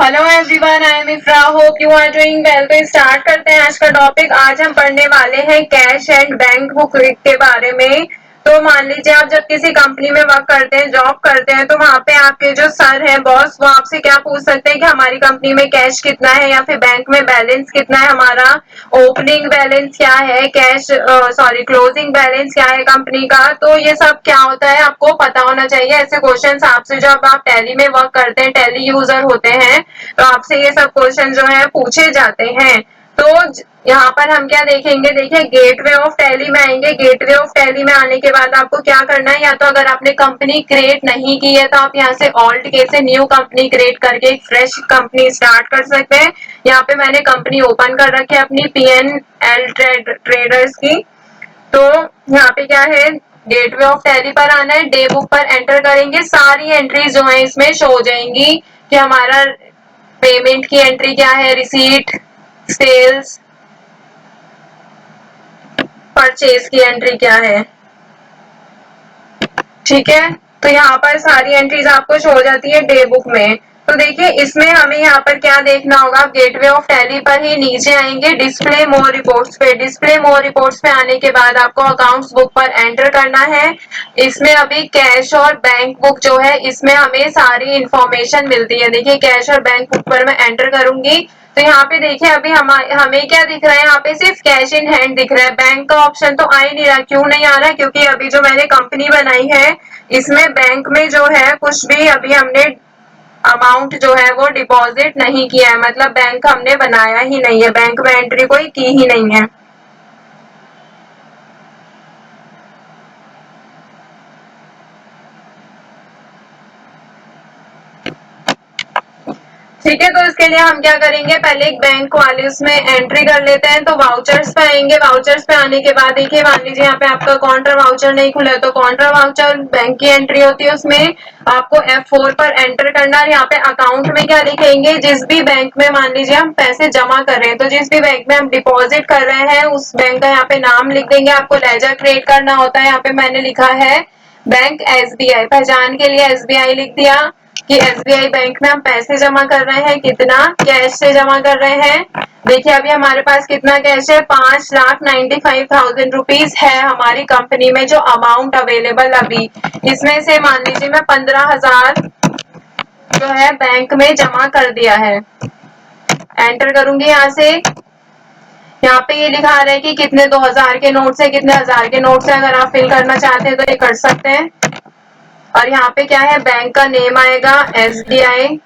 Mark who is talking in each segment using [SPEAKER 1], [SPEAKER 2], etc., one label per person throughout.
[SPEAKER 1] Hello everyone, I am Ifra, hope you are doing well. तो start करते हैं आज का टॉपिक। आज हम पढ़ने वाले हैं कैश एंड बैंक बुक के बारे में। तो मान लीजिए आप जब किसी कंपनी में वर्क करते हैं, जॉब करते हैं, तो वहां पे आपके जो सर हैं, बॉस, वो आपसे क्या पूछ सकते हैं कि हमारी कंपनी में कैश कितना है या फिर बैंक में बैलेंस कितना है, हमारा ओपनिंग बैलेंस क्या है, कैश सॉरी क्लोजिंग बैलेंस क्या है कंपनी का। तो ये सब क्या होता है आपको पता होना चाहिए। ऐसे क्वेश्चंस आपसे जब आप टैली में वर्क करते हैं, टैली यूजर होते हैं, तो आपसे ये सब क्वेश्चन जो है पूछे जाते हैं। तो यहाँ पर हम क्या देखेंगे, देखिए गेटवे ऑफ टैली में आएंगे। गेटवे ऑफ टैली में आने के बाद आपको क्या करना है, या तो अगर आपने कंपनी क्रिएट नहीं की है तो आप यहाँ से ऑल्ट के से न्यू कंपनी क्रिएट करके एक फ्रेश कंपनी स्टार्ट कर सकते हैं। यहाँ पे मैंने कंपनी ओपन कर रखी है अपनी PNL ट्रेडर्स की। तो यहाँ पे क्या है, गेटवे ऑफ टैली पर आना है, डे बुक पर एंटर करेंगे, सारी एंट्रीज जो है इसमें शो हो जाएंगी कि हमारा पेमेंट की एंट्री क्या है, रिसीट, सेल्स, परचेज की एंट्री क्या है। ठीक है, तो यहाँ पर सारी एंट्रीज आपको शो हो जाती है डे बुक में। तो देखिए इसमें हमें यहाँ पर क्या देखना होगा, गेटवे ऑफ टैली पर ही नीचे आएंगे डिस्प्ले मोर रिपोर्ट्स पे। डिस्प्ले मोर रिपोर्ट्स पे आने के बाद आपको अकाउंट्स बुक पर एंटर करना है। इसमें अभी कैश और बैंक बुक जो है, इसमें हमें सारी इंफॉर्मेशन मिलती है। देखिए कैश और बैंक बुक पर मैं एंटर करूंगी तो यहाँ पे देखिए अभी हमें क्या दिख रहा है, यहाँ पे सिर्फ कैश इन हैंड दिख रहा है। बैंक का ऑप्शन तो आ ही नहीं रहा। क्यों नहीं आ रहा, क्योंकि अभी जो मैंने कंपनी बनाई है इसमें बैंक में जो है कुछ भी अभी हमने अमाउंट जो है वो डिपॉजिट नहीं किया है, मतलब बैंक हमने बनाया ही नहीं है, बैंक में एंट्री कोई की ही नहीं है। ठीक है, तो इसके लिए हम क्या करेंगे, पहले एक बैंक वाले उसमें एंट्री कर लेते हैं। तो वाउचर्स पे आएंगे। वाउचर्स पे आने के बाद देखिए मान लीजिए यहाँ पे आपका काउंटर वाउचर नहीं खुला है, तो काउंटर वाउचर बैंक की एंट्री होती है, उसमें आपको F4 पर एंटर करना है। यहाँ पे अकाउंट में क्या लिखेंगे, जिस भी बैंक में मान लीजिए हम पैसे जमा कर रहे हैं, तो जिस भी बैंक में हम डिपॉजिट कर रहे हैं उस बैंक का यहाँ पे नाम लिख देंगे। आपको लेजर क्रिएट करना होता है। यहाँ पे मैंने लिखा है बैंक SBI, पहचान के लिए SBI लिख दिया कि SBI बैंक में हम पैसे जमा कर रहे हैं। कितना, कैश से जमा कर रहे हैं। देखिए अभी हमारे पास कितना कैश है, 5,95,000 रुपीज है हमारी कंपनी में जो अमाउंट अवेलेबल अभी। इसमें से मान लीजिए मैं 15,000 जो है बैंक में जमा कर दिया है। एंटर करूंगी यहाँ से। यहाँ पे ये लिखा रहा है कि कितने 2,000 के नोट से, कितने 1,000 के नोट से। अगर आप फिल करना चाहते हैं तो ये कर सकते हैं। और यहाँ पे क्या है, बैंक का नेम आएगा SBI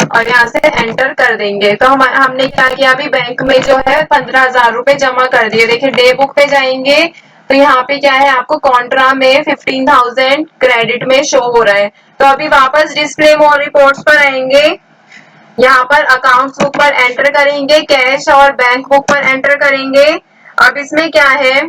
[SPEAKER 1] और यहाँ से एंटर कर देंगे। तो हमने क्या किया, अभी बैंक में जो है 15,000 रुपए जमा कर दिए। देखिए डे बुक पे जाएंगे तो यहाँ पे क्या है, आपको कॉन्ट्रा में 15,000 क्रेडिट में शो हो रहा है। तो अभी वापस डिस्प्ले मोर रिपोर्ट्स पर आएंगे। यहाँ पर अकाउंट्स बुक पर एंटर करेंगे, कैश और बैंक बुक पर एंटर करेंगे। अब इसमें क्या है,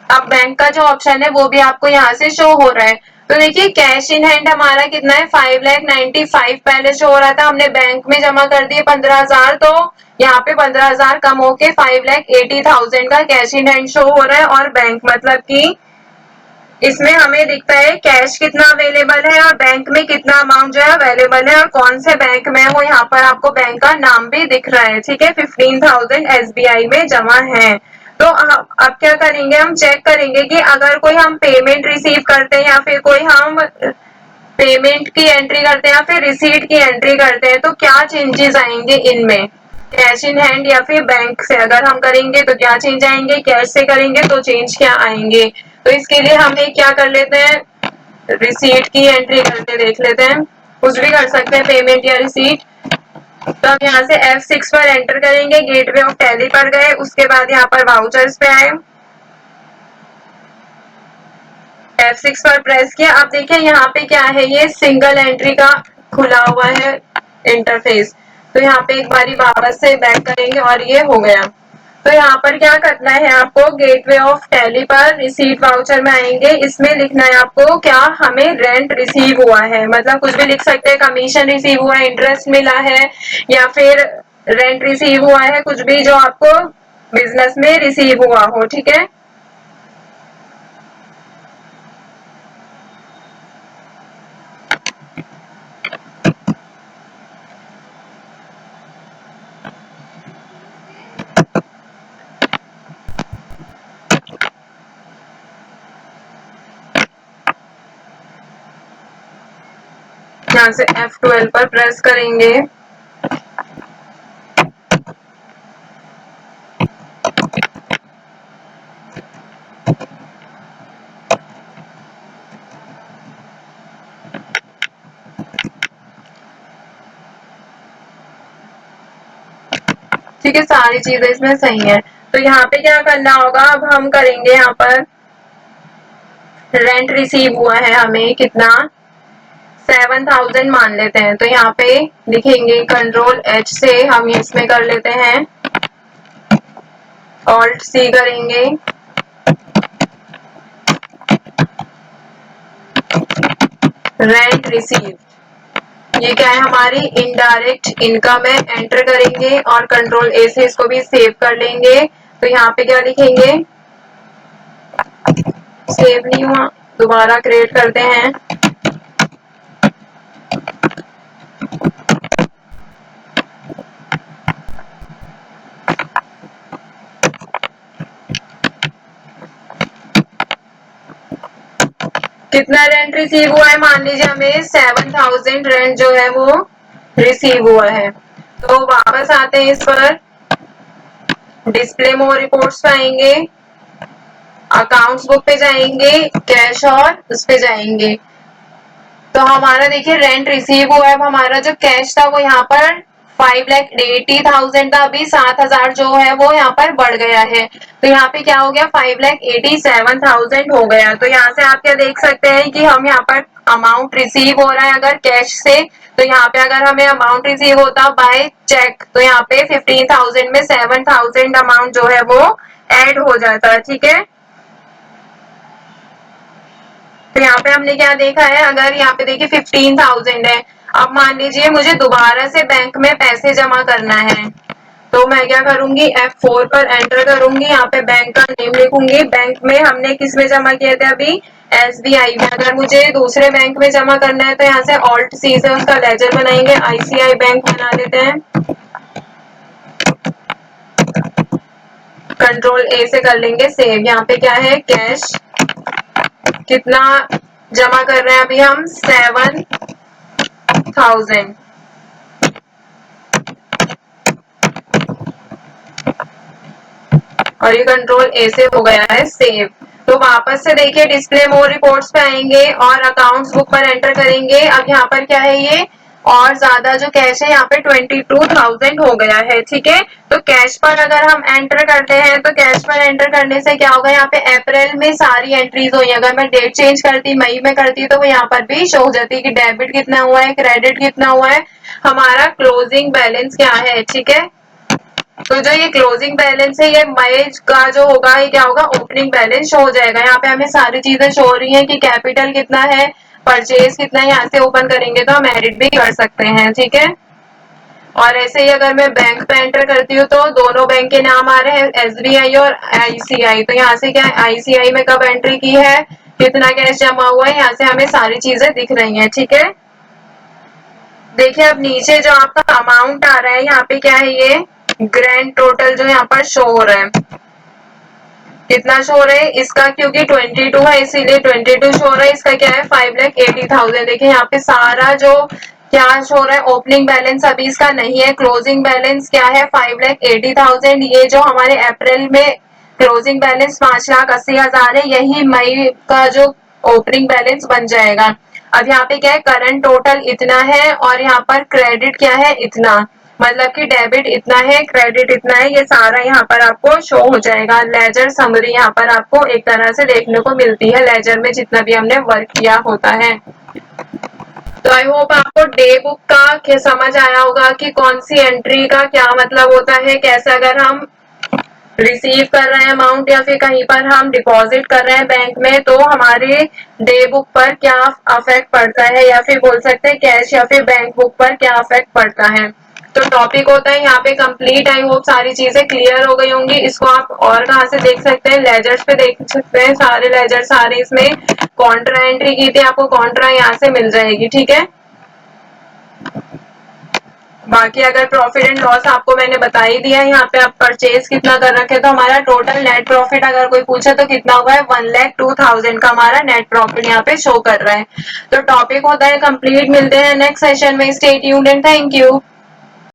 [SPEAKER 1] अब बैंक का जो ऑप्शन है वो भी आपको यहाँ से शो हो रहा है। तो देखिए कैश इन हैंड हमारा कितना है, 5,95,000 पहले शो हो रहा था, हमने बैंक में जमा कर दिए 15,000, तो यहाँ पे 15,000 कम होके 5,80,000 का कैश इन हैंड शो हो रहा है। और बैंक मतलब कि इसमें हमें दिखता है कैश कितना अवेलेबल है और बैंक में कितना अमाउंट जो है अवेलेबल है, और कौन से बैंक में है वो यहाँ पर आपको बैंक का नाम भी दिख रहा है। ठीक है, 15,000 SBI में जमा है। तो अब क्या करेंगे, हम चेक करेंगे कि अगर कोई हम पेमेंट रिसीव करते हैं या फिर कोई हम पेमेंट की एंट्री करते हैं या फिर रिसीट की एंट्री करते हैं तो क्या चेंजेस आएंगे इनमें, कैश इन हैंड या फिर बैंक से अगर हम करेंगे तो क्या चेंज आएंगे, कैश से करेंगे तो चेंज क्या आएंगे। तो इसके लिए हम एक क्या कर लेते हैं, रिसीट की एंट्री करके देख लेते हैं। कुछ भी कर सकते हैं, पेमेंट या रिसीट। तो अब यहाँ से F6 पर एंटर करेंगे, गेटवे ऑफ टैली पर गए, उसके बाद यहाँ पर वाउचर्स पे आए, F6 पर प्रेस किया। अब देखिए यहाँ पे क्या है, ये सिंगल एंट्री का खुला हुआ है इंटरफेस। तो यहाँ पे एक बारी वापस से बैक करेंगे और ये हो गया। तो यहाँ पर क्या करना है आपको, गेटवे ऑफ टैली पर रिसीट वाउचर में आएंगे, इसमें लिखना है आपको क्या हमें रेंट रिसीव हुआ है, मतलब कुछ भी लिख सकते हैं, कमीशन रिसीव हुआ है, इंटरेस्ट मिला है या फिर रेंट रिसीव हुआ है, कुछ भी जो आपको बिजनेस में रिसीव हुआ हो। ठीक है, यहाँ से F12 पर प्रेस करेंगे। ठीक है, सारी चीजें इसमें सही है। तो यहाँ पे क्या करना होगा, अब हम करेंगे यहाँ पर रेंट रिसीव हुआ है हमें कितना 7000 मान लेते हैं। तो यहाँ पे लिखेंगे कंट्रोल H से हम इसमें कर लेते हैं, ऑल्ट C करेंगे, रेंट रिसीव, ये क्या है हमारी इनडायरेक्ट इनकम है, एंटर करेंगे और कंट्रोल A से इसको भी सेव कर लेंगे। तो यहाँ पे क्या लिखेंगे, सेव नहीं हुआ, दोबारा क्रिएट करते हैं। कितना रेंट रिसीव हुआ है, मान लीजिए हमें 7000 रेंट जो है वो रिसीव हुआ है। तो वापस आते हैं इस पर, डिस्प्ले मोर रिपोर्ट्स पे आएंगे, अकाउंट्स बुक पे जाएंगे, कैश और उस पे जाएंगे। तो हमारा देखिए रेंट रिसीव हुआ है, अब हमारा जो कैश था वो यहाँ पर 5,80,000 था, अभी 7,000 जो है वो यहाँ पर बढ़ गया है। तो यहाँ पे क्या हो गया, 5,87,000 हो गया। तो यहाँ से आप क्या देख सकते हैं कि हम यहाँ पर अमाउंट रिसीव हो रहा है अगर कैश से, तो यहाँ पे अगर हमें अमाउंट रिसीव होता बाय चेक तो यहाँ पे 15,000 में 7,000 अमाउंट जो है वो ऐड हो जाता है। ठीक है, तो यहाँ पे हमने क्या देखा है, अगर यहाँ पे देखिए 15,000 है, अब मान लीजिए मुझे दोबारा से बैंक में पैसे जमा करना है, तो मैं क्या करूंगी, F4 पर एंटर करूंगी, यहाँ पे बैंक का नेम लिखूंगी, बैंक में हमने किस में जमा किए थे अभी, SBI में। अगर मुझे दूसरे बैंक में जमा करना है तो यहाँ से ऑल्ट C से उसका लेजर बनाएंगे, ICI बैंक बना लेते हैं, कंट्रोल A से कर लेंगे सेव। यहाँ पे क्या है, कैश कितना जमा कर रहे हैं अभी हम 7,000, और ये कंट्रोल A से हो गया है सेव। तो वापस से देखिए डिस्प्ले मोर रिपोर्ट्स पे आएंगे और अकाउंट्स बुक पर एंटर करेंगे। अब यहाँ पर क्या है, ये और ज्यादा जो कैश है यहाँ पे 22,000 हो गया है। ठीक है, तो कैश पर अगर हम एंटर करते हैं तो कैश पर एंटर करने से क्या होगा, यहाँ पे अप्रैल में सारी एंट्रीज हुई, अगर मैं डेट चेंज करती मई में करती तो वो यहाँ पर भी शो हो जाती कि डेबिट कितना हुआ है, क्रेडिट कितना हुआ है, हमारा क्लोजिंग बैलेंस क्या है। ठीक है, तो जो ये क्लोजिंग बैलेंस है ये मई का जो होगा ये क्या होगा, ओपनिंग बैलेंस शो हो जाएगा। यहाँ पे हमें सारी चीजें शो हो रही हैं कि कैपिटल कितना है, परचेज कितना है, यहाँ से ओपन करेंगे तो हम एडिट भी कर सकते हैं। ठीक है, और ऐसे ही अगर मैं बैंक पे एंटर करती हूँ तो दोनों बैंक के नाम आ रहे हैं, SBI और ICI। तो यहाँ से क्या है, ICI में कब एंट्री की है, कितना कैश जमा हुआ है, यहाँ से हमें सारी चीजें दिख रही है। ठीक है, देखिए अब नीचे जो आपका अमाउंट आ रहा है यहाँ पे क्या है, ये ग्रैंड टोटल जो यहाँ पर शो हो रहा है, कितना शो हो रहा है इसका, क्योंकि 22 है इसीलिए 22 शो हो रहा है, इसका क्या है 5,80,000। देखिए यहाँ पे सारा जो क्या शो हो रहा है, ओपनिंग बैलेंस अभी इसका नहीं है, क्लोजिंग बैलेंस क्या है 5,80,000। ये जो हमारे अप्रैल में क्लोजिंग बैलेंस 5,80,000 है, यही मई का जो ओपनिंग बैलेंस बन जाएगा। अब यहाँ पे क्या है, करंट टोटल इतना है और यहाँ पर क्रेडिट क्या है इतना, मतलब कि डेबिट इतना है, क्रेडिट इतना है, ये सारा यहाँ पर आपको शो हो जाएगा। लेजर समरी यहाँ पर आपको एक तरह से देखने को मिलती है, लेजर में जितना भी हमने वर्क किया होता है। तो आई होप आपको डे बुक का क्या समझ आया होगा कि कौन सी एंट्री का क्या मतलब होता है, कैसे अगर हम रिसीव कर रहे हैं अमाउंट या फिर कहीं पर हम डिपॉजिट कर रहे हैं बैंक में तो हमारे डे बुक पर क्या अफेक्ट पड़ता है, या फिर बोल सकते हैं कैश या फिर बैंक बुक पर क्या अफेक्ट पड़ता है। तो टॉपिक होता है यहाँ पे कंप्लीट। आई होप सारी चीजें क्लियर हो गई होंगी। इसको आप और कहाँ से देख सकते हैं, लेजर्स पे देख सकते हैं, सारे लेजर सारे इसमें कॉन्ट्रा एंट्री की थी, आपको कॉन्ट्रा यहाँ से मिल जाएगी। ठीक है, बाकी अगर प्रॉफिट एंड लॉस आपको मैंने बता ही दिया है, यहाँ पे आप परचेज कितना कर रखे, तो हमारा टोटल नेट प्रॉफिट अगर कोई पूछे तो कितना हुआ है, 1,02,000 का हमारा नेट प्रॉफिट यहाँ पे शो कर रहा है। तो टॉपिक होता है कंप्लीट। मिलते हैं नेक्स्ट सेशन में। Stay tuned and thank you.